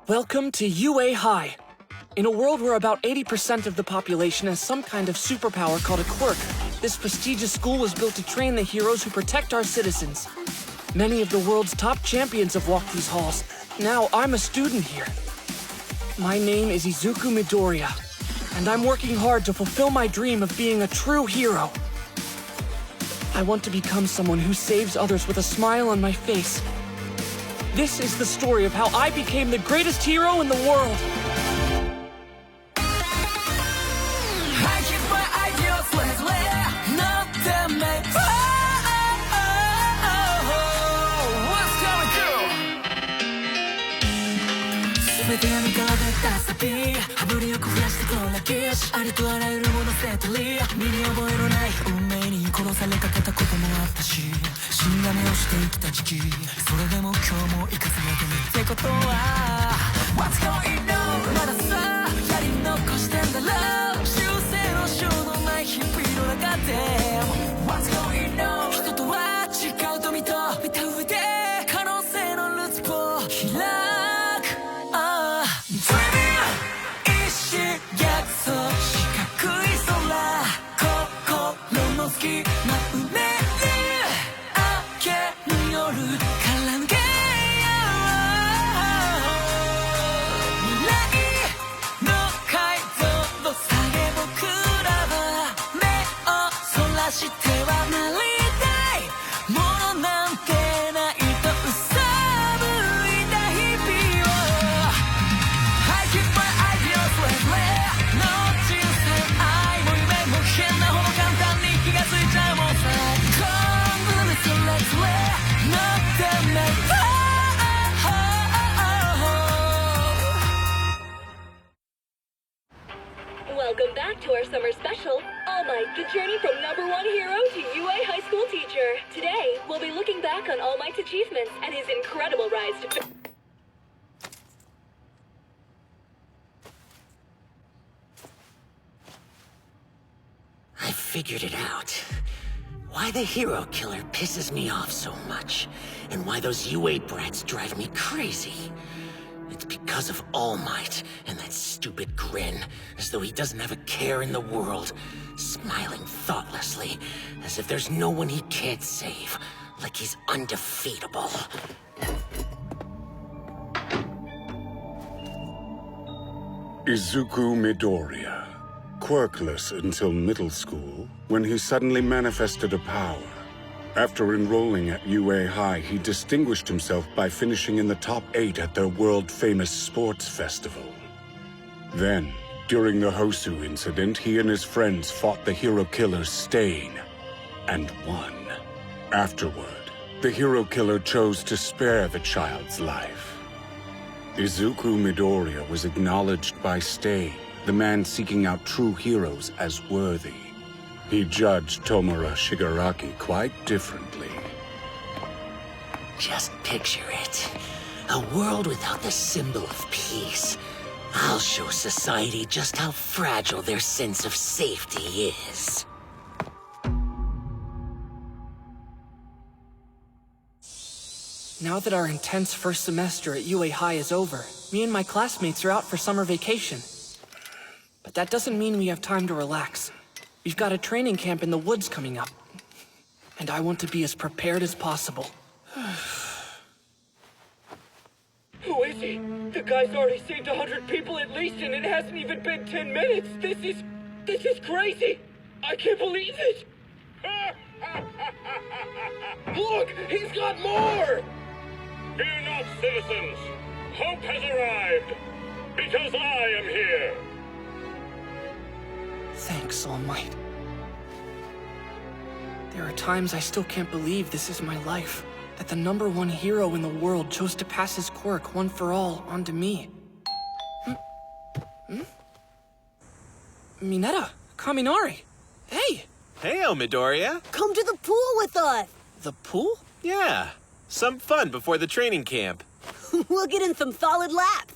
Welcome to UA High. In a world where about 80% of the population has some kind of superpower called a quirk, this prestigious school was built to train the heroes who protect our citizens. Many of the world's top champions have walked these halls. Now I'm a student here. My name is Izuku Midoriya, and I'm working hard to fulfill my dream of being a true hero. I want to become someone who saves others with a smile on my face. This is the story of how I became the greatest hero in the world. I keep my ideals lately, not them make what's going through? 全て闇から出たサビ羽振りよく増やしてこらきしありとあらゆるものセットリ身に覚えのない運命に殺されかけたこともあったし死んだ目をして生きた時期それでも今日も生かされてるってことは What's going on まださやり残してんだろう修正のしようのない日々の中で What's going on 人とは違うと見た上で可能性のルーツを開く Dreaming 一心逆走四角い空心の隙間埋めによるから抜けよう未来の解像度下げ僕らは目をそらしてはなりたいものなんてないとうさぶいた日々を I keep my ideals lately の人生愛も夢も変なほど簡単に気がついちゃうもんさ Come let's live Welcome back to our summer special, All Might, the journey from #1 hero to UA high school teacher. Today, we'll be looking back on All Might's achievements and his incredible rise to... I figured it out. Why the hero killer pisses me off so much, and why those UA brats drive me crazy. It's because of All Might and that stupid grin, as though he doesn't have a care in the world, smiling thoughtlessly, as if there's no one he can't save, like he's undefeatable. Izuku Midoriya. Quirkless until middle school, when he suddenly manifested a power. After enrolling at UA High, he distinguished himself by finishing in the top 8 at their world-famous sports festival. Then, during the Hosu incident, he and his friends fought the hero killer Stain, and won. Afterward, the hero killer chose to spare the child's life. Izuku Midoriya was acknowledged by Stain, the man seeking out true heroes, as worthy. He judged Tomura Shigaraki quite differently. Just picture it. A world without the symbol of peace. I'll show society just how fragile their sense of safety is. Now that our intense first semester at UA High is over, me and my classmates are out for summer vacation. But that doesn't mean we have time to relax. We've got a training camp in the woods coming up. And I want to be as prepared as possible. Who is he? The guy's already saved 100 people at least, and it hasn't even been 10 minutes. This is crazy. I can't believe it. Look, he's got more. Fear not, citizens. Hope has arrived. Because I am here. Thanks, All Might. There are times I still can't believe this is my life. That the #1 hero in the world chose to pass his quirk one for all onto me. Mineta, Kaminari, hey! Hey, Midoriya. Come to the pool with us! The pool? Yeah, some fun before the training camp. We'll get in some solid laps.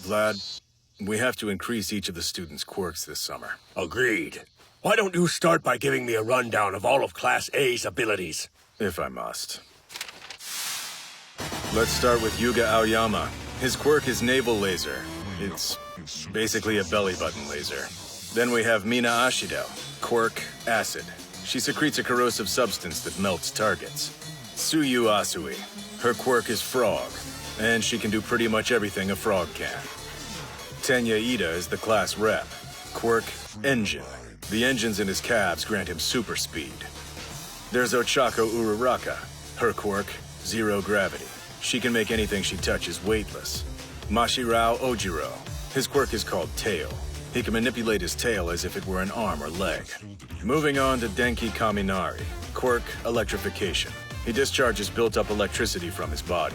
Vlad, we have to increase each of the students' quirks this summer. Agreed. Why don't you start by giving me a rundown of all of Class A's abilities? If I must. Let's start with Yuga Aoyama. His quirk is Naval Laser. It's basically a belly button laser. Then we have Mina Ashido. Quirk, Acid. She secretes a corrosive substance that melts targets. Tsuyu Asui. Her quirk is Frog, and she can do pretty much everything a frog can. Tenya Ida is the class rep. Quirk, Engine. The engines in his cabs grant him super speed. There's Ochako Uraraka. Her quirk, Zero Gravity. She can make anything she touches weightless. Mashirao Ojiro. His quirk is called Tail. He can manipulate his tail as if it were an arm or leg. Moving on to Denki Kaminari. Quirk, Electrification. He discharges built-up electricity from his body.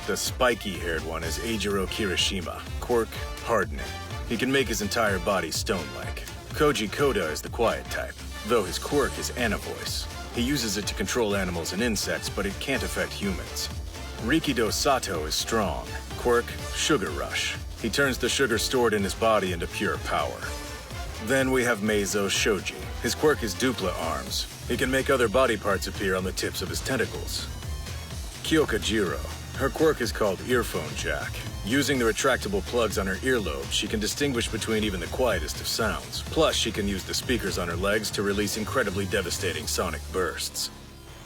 The spiky-haired one is Eijiro Kirishima. Quirk, Hardening. He can make his entire body stone-like. Koji Koda is the quiet type, though his quirk is Anavoice. He uses it to control animals and insects, but it can't affect humans. Rikido Sato is strong. Quirk, Sugar Rush. He turns the sugar stored in his body into pure power. Then we have Meizo Shoji. His quirk is Dupla Arms. He can make other body parts appear on the tips of his tentacles. Kyoka Jiro. Her quirk is called Earphone Jack. Using the retractable plugs on her earlobes, she can distinguish between even the quietest of sounds. Plus, she can use the speakers on her legs to release incredibly devastating sonic bursts.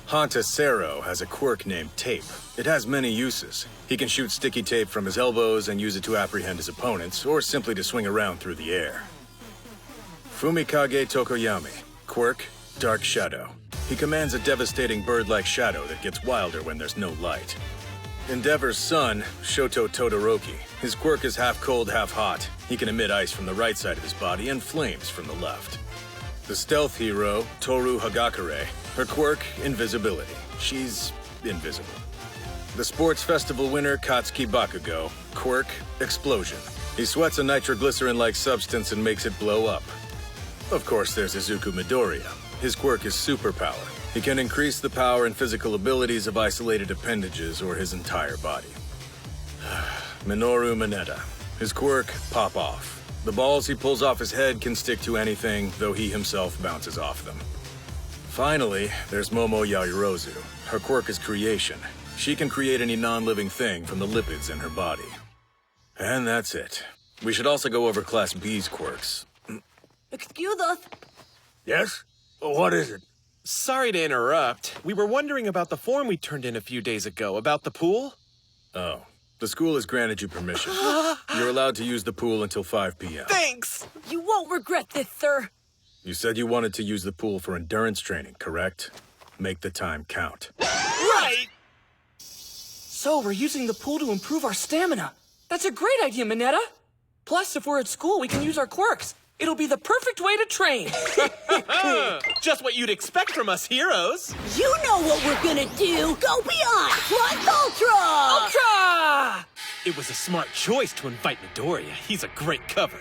Hanta Sero has a quirk named Tape. It has many uses. He can shoot sticky tape from his elbows and use it to apprehend his opponents, or simply to swing around through the air. Fumikage Tokoyami. Quirk, Dark Shadow. He commands a devastating bird-like shadow that gets wilder when there's no light. Endeavor's son, Shoto Todoroki. His quirk is half cold, half hot. He can emit ice from the right side of his body and flames from the left. The stealth hero, Toru Hagakure. Her quirk, Invisibility. She's invisible. The sports festival winner, Katsuki Bakugo. Quirk, Explosion. He sweats a nitroglycerin-like substance and makes it blow up. Of course, there's Izuku Midoriya. His quirk is Superpower. He can increase the power and physical abilities of isolated appendages or his entire body. Minoru Mineta. His quirk, Pop Off. The balls he pulls off his head can stick to anything, though he himself bounces off them. Finally, there's Momo Yairozu. Her quirk is Creation. She can create any non-living thing from the lipids in her body. And that's it. We should also go over Class B's quirks. Excuse us. Yes? What is it? Sorry to interrupt. We were wondering about the form we turned in a few days ago, about the pool. Oh, the school has granted you permission. You're allowed to use the pool until 5 p.m. Thanks! You won't regret this, sir. You said you wanted to use the pool for endurance training, correct? Make the time count. Right! So we're using the pool to improve our stamina. That's a great idea, Mineta. Plus, if we're at school, we can use our quirks. It'll be the perfect way to train. Just what you'd expect from us heroes. You know what we're gonna do. Go beyond. Plus Ultra! Ultra! It was a smart choice to invite Midoriya. He's a great cover.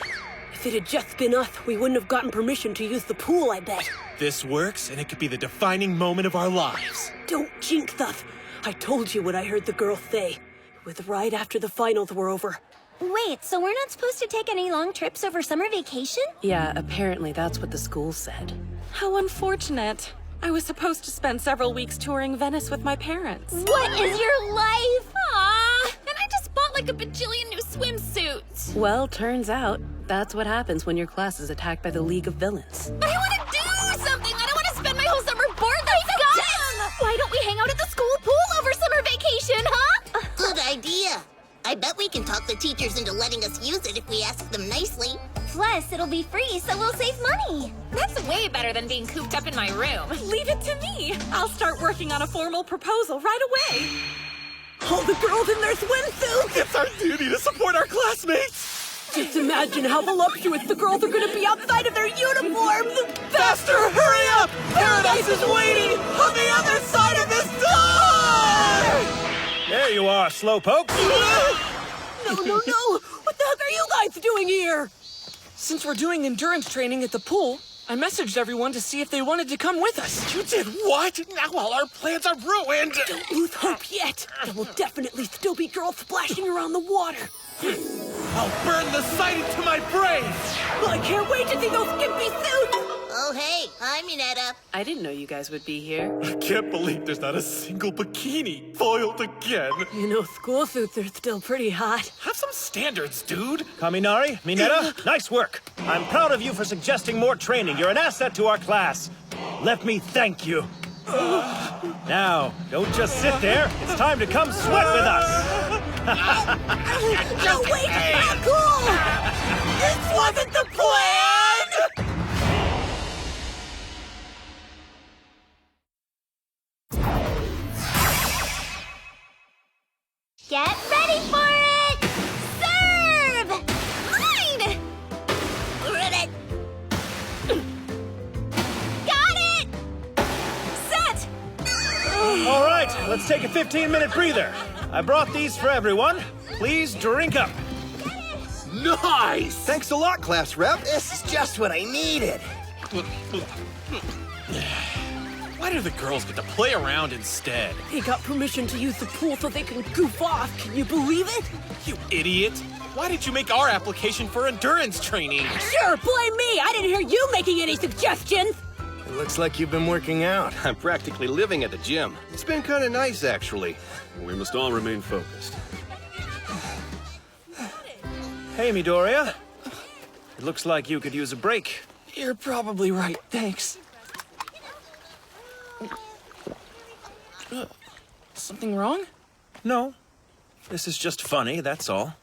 If it had just been us, we wouldn't have gotten permission to use the pool, I bet. This works, and it could be the defining moment of our lives. Don't jinx us. I told you what I heard the girl say. It was right after the finals were over. Wait, so we're not supposed to take any long trips over summer vacation? Yeah, apparently that's what the school said. How unfortunate. I was supposed to spend several weeks touring Venice with my parents. What is your life? Aww, and I just bought like a bajillion new swimsuits. Well, turns out that's what happens when your class is attacked by the League of Villains. But I want to do something! I don't want to spend my whole summer bored, that's so dumb! Why don't we hang out at the school pool over summer vacation, huh? Good idea. I bet we can talk the teachers into letting us use it if we ask them nicely. Plus, it'll be free, so we'll save money. That's way better than being cooped up in my room. Leave it to me. I'll start working on a formal proposal right away. All the girls in their swimsuits! It's our duty to support our classmates! Just imagine how voluptuous the girls are gonna be outside of their uniforms! Faster, hurry up! Paradise is waiting on the other side of this door! There you are, Slowpoke. No! What the heck are you guys doing here? Since we're doing endurance training at the pool, I messaged everyone to see if they wanted to come with us. You did what? Now all our plans are ruined! Don't lose hope yet. There will definitely still be girls splashing around the water. I'll burn the sight into my brain! I can't wait to see those skimpy suits! Oh, hey. Hi, Minetta. I didn't know you guys would be here. I can't believe there's not a single bikini. Foiled again. You know, school suits are still pretty hot. Have some standards, dude. Kaminari, Minetta, nice work. I'm proud of you for suggesting more training. You're an asset to our class. Let me thank you. Now, don't just sit there. It's time to come sweat with us. No, wait! Not cool! This wasn't the plan! Get ready for it! Serve! Mine! Ready? Got it! Set! All right, let's take a 15-minute breather. I brought these for everyone. Please drink up. Nice! Thanks a lot, class rep. This is just what I needed. Why do the girls get to play around instead? They got permission to use the pool so they can goof off. Can you believe it? You idiot! Why did you make our application for endurance training? Sure, blame me. I didn't hear you making any suggestions. It looks like you've been working out. I'm practically living at the gym. It's been kind of nice, actually. We must all remain focused. Hey, Midoriya. It looks like you could use a break. You're probably right, thanks. Something wrong? No. This is just funny, that's all.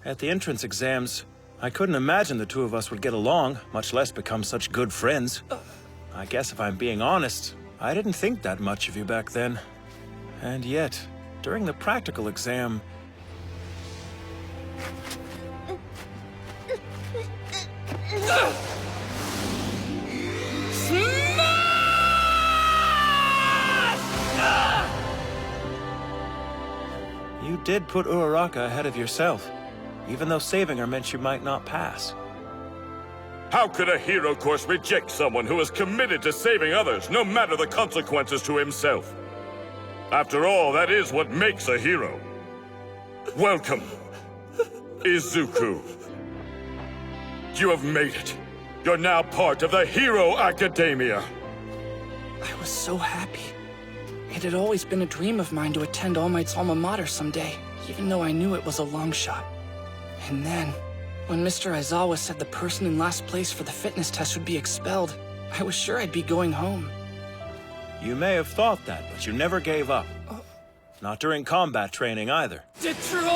At the entrance exams, I couldn't imagine the two of us would get along, much less become such good friends. I guess if I'm being honest, I didn't think that much of you back then. And yet, during the practical exam... You did put Uraraka ahead of yourself, even though saving her meant you might not pass. How could a hero course reject someone who is committed to saving others, no matter the consequences to himself? After all, that is what makes a hero. Welcome, Izuku. You have made it. You're now part of the Hero Academia. I was so happy. It had always been a dream of mine to attend All Might's alma mater someday, even though I knew it was a long shot. And then, when Mr. Aizawa said the person in last place for the fitness test would be expelled, I was sure I'd be going home. You may have thought that, but you never gave up. Not during combat training either. Detroit!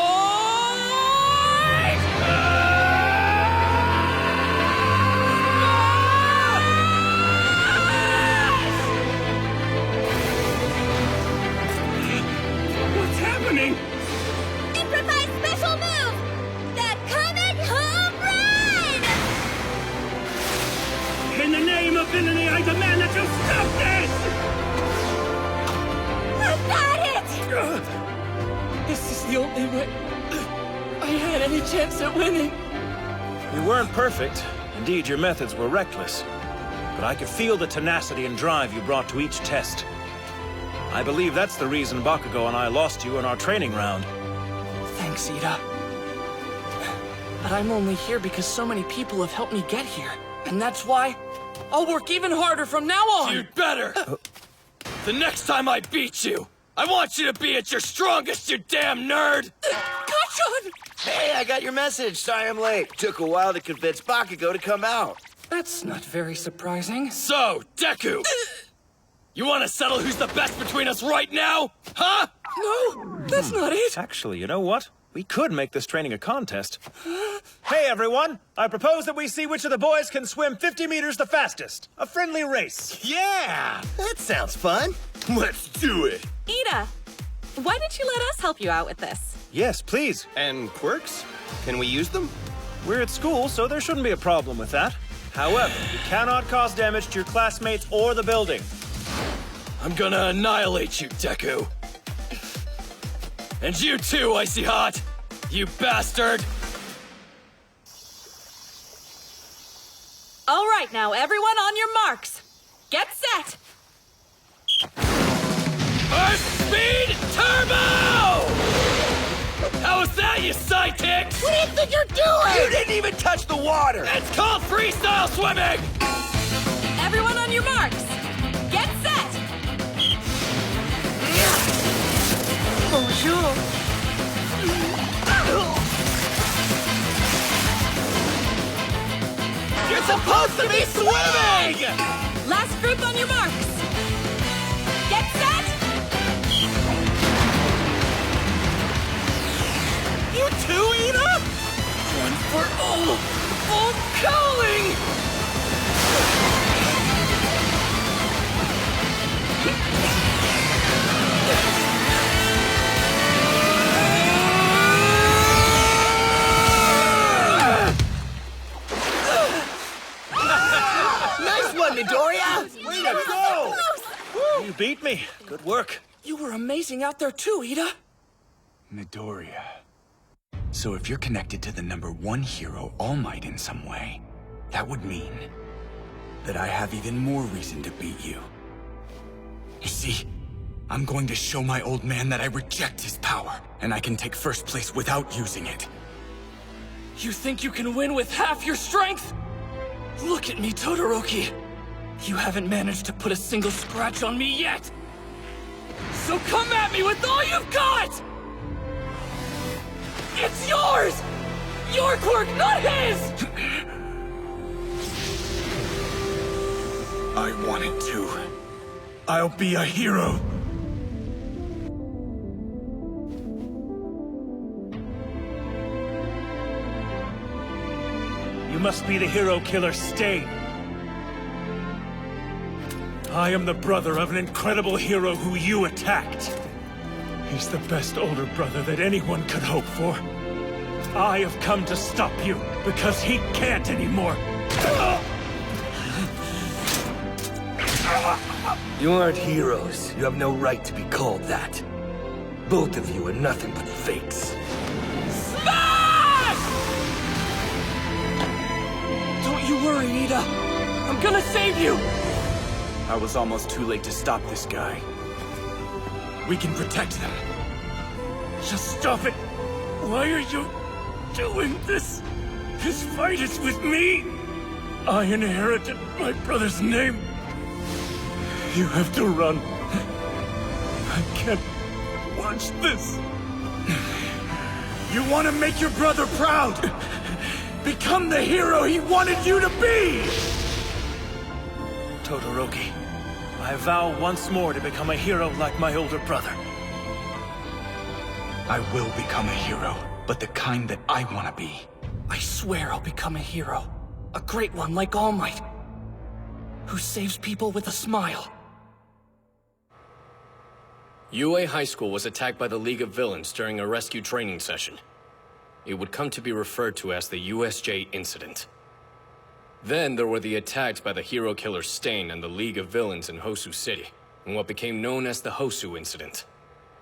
What's happening? Improvised special move! The Comet Home Run! In the name of villainy, I demand that you stop this! Got it! This is the only way I had any chance at winning. You weren't perfect. Indeed, your methods were reckless. But I could feel the tenacity and drive you brought to each test. I believe that's the reason Bakugo and I lost you in our training round. Thanks, Ida. But I'm only here because so many people have helped me get here. And that's why I'll work even harder from now on! You'd better! The next time I beat you, I want you to be at your strongest, you damn nerd! Gotcha! Hey, I got your message. Sorry I'm late. Took a while to convince Bakugo to come out. That's not very surprising. So, Deku! You want to settle who's the best between us right now? Huh? No, that's not it. Actually, you know what? We could make this training a contest. Hey, everyone! I propose that we see which of the boys can swim 50 meters the fastest. A friendly race. Yeah! That sounds fun. Let's do it. Ida, why don't you let us help you out with this? Yes, please. And quirks? Can we use them? We're at school, so there shouldn't be a problem with that. However, you cannot cause damage to your classmates or the building. I'm gonna annihilate you, Deku. And you too, Icy Hot! You bastard! All right, now, everyone on your marks. Get set! Earth Speed Turbo! How was that, you sidekicks? What do you think you're doing? You didn't even touch the water! It's called freestyle swimming! Everyone on your marks! Get set! Bonjour! You're supposed to be swimming! Last group on your marks! Get set! You too, Ida? One for all! Full calling! Nice one, Midoriya! Way to go! You beat me. Good work. You were amazing out there too, Ida. Midoriya. So if you're connected to the #1 hero, All Might, in some way, that would mean that I have even more reason to beat you. You see, I'm going to show my old man that I reject his power, and I can take first place without using it. You think you can win with half your strength? Look at me, Todoroki. You haven't managed to put a single scratch on me yet. So come at me with all you've got! It's yours! Your quirk, not his! I want it to. I'll be a hero. You must be the hero killer Stain. I am the brother of an incredible hero who you attacked. He's the best older brother that anyone could hope for. I have come to stop you, because he can't anymore. You aren't heroes. You have no right to be called that. Both of you are nothing but fakes. Smash! Don't you worry, Ida. I'm gonna save you! I was almost too late to stop this guy. We can protect them. Just stop it! Why are you doing this? This fight is with me! I inherited my brother's name. You have to run. I can't watch this. You want to make your brother proud! Become the hero he wanted you to be! Todoroki, I vow once more to become a hero like my older brother. I will become a hero, but the kind that I want to be. I swear I'll become a hero. A great one like All Might. Who saves people with a smile. UA High School was attacked by the League of Villains during a rescue training session. It would come to be referred to as the USJ Incident. Then there were the attacks by the hero killer Stain and the League of Villains in Hosu City, in what became known as the Hosu Incident.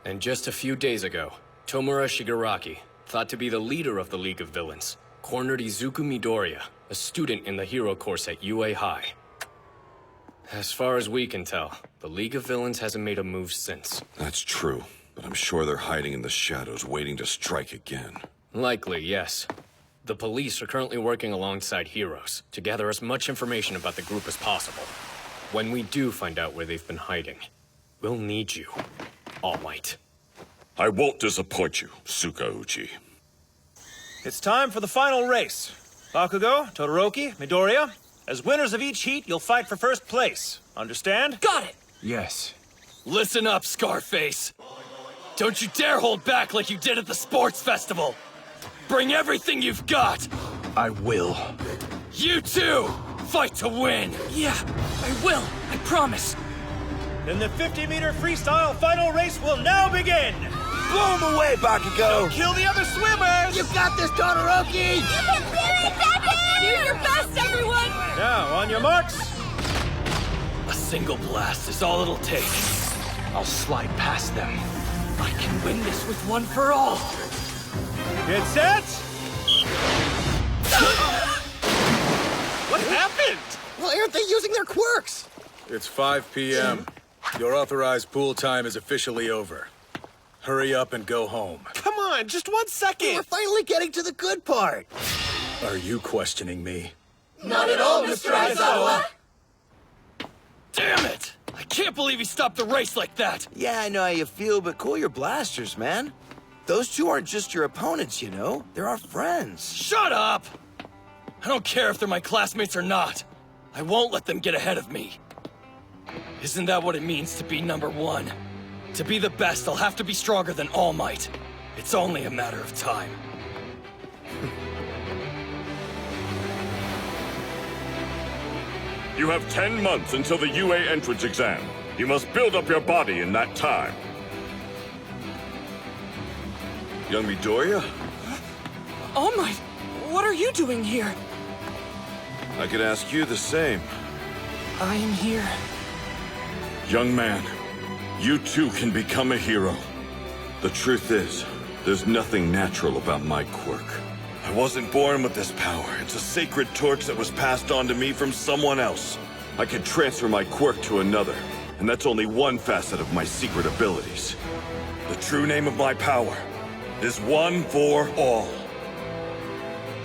And just a few days ago, Tomura Shigaraki, thought to be the leader of the League of Villains, cornered Izuku Midoriya, a student in the hero course at UA High. As far as we can tell, the League of Villains hasn't made a move since. That's true, but I'm sure they're hiding in the shadows waiting to strike again. Likely, yes. The police are currently working alongside heroes to gather as much information about the group as possible. When we do find out where they've been hiding, we'll need you, All Might. I won't disappoint you, Tsukauchi. It's time for the final race. Bakugo, Todoroki, Midoriya. As winners of each heat, you'll fight for first place. Understand? Got it! Yes. Listen up, Scarface. Don't you dare hold back like you did at the sports festival. Bring everything you've got. I will. You too! Fight to win! Yeah, I will. I promise. Then the 50-meter freestyle final race will now begin! Blow them away, Bakugo! Don't kill the other swimmers! You got this, Todoroki! You can do it, Becky! Do your best, everyone! Now, on your marks. A single blast is all it'll take. I'll slide past them. I can win this with one for all. Get set! What happened? Why aren't they using their quirks? It's 5 p.m. Your authorized pool time is officially over. Hurry up and go home. Come on, just 1 second. We're finally getting to the good part. Are you questioning me? Not at all, Mr. Aizawa. can't believe he stopped the race like that! Yeah, I know how you feel, but cool your blasters, man. Those two aren't just your opponents, you know? They're our friends. Shut up! I don't care if they're my classmates or not. I won't let them get ahead of me. Isn't that what it means to be number one? To be the best, I'll have to be stronger than All Might. It's only a matter of time. You have 10 months until the UA entrance exam. You must build up your body in that time. Young Midoriya? All Might, what are you doing here? I could ask you the same. I am here. Young man, you too can become a hero. The truth is, there's nothing natural about my quirk. I wasn't born with this power. It's a sacred torch that was passed on to me from someone else. I could transfer my quirk to another, and that's only one facet of my secret abilities. The true name of my power is One for All.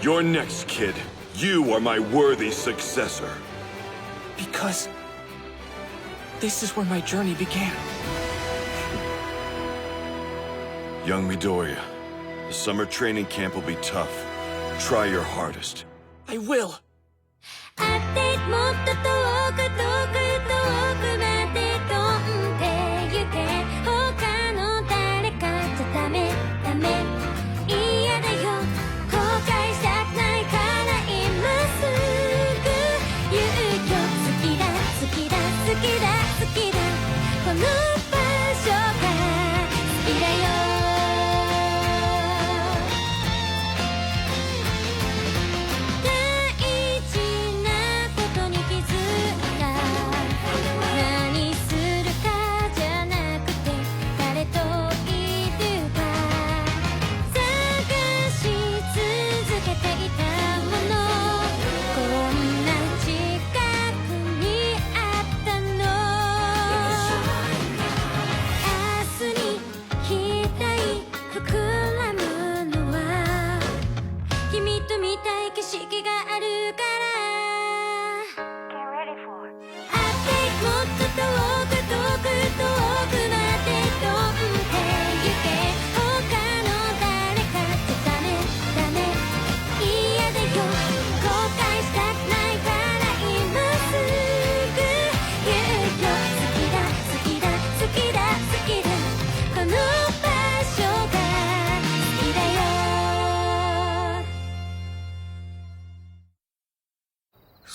You're next, kid. You are my worthy successor. Because this is where my journey began. Young Midoriya, the summer training camp will be tough. Try your hardest. I will.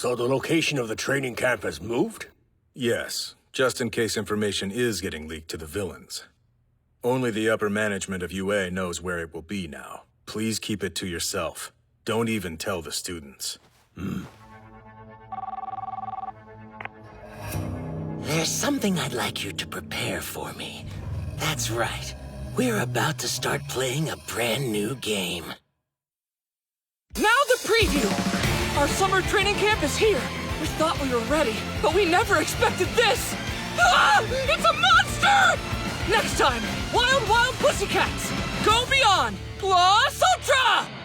So the location of the training camp has moved? Yes, just in case information is getting leaked to the villains. Only the upper management of UA knows where it will be now. Please keep it to yourself. Don't even tell the students. There's something I'd like you to prepare for me. That's right. We're about to start playing a brand new game. Now the preview! Our summer training camp is here. We thought we were ready, but we never expected this! Ah! It's a monster! Next time, Wild Wild Pussycats! Go Beyond! Plus Ultra!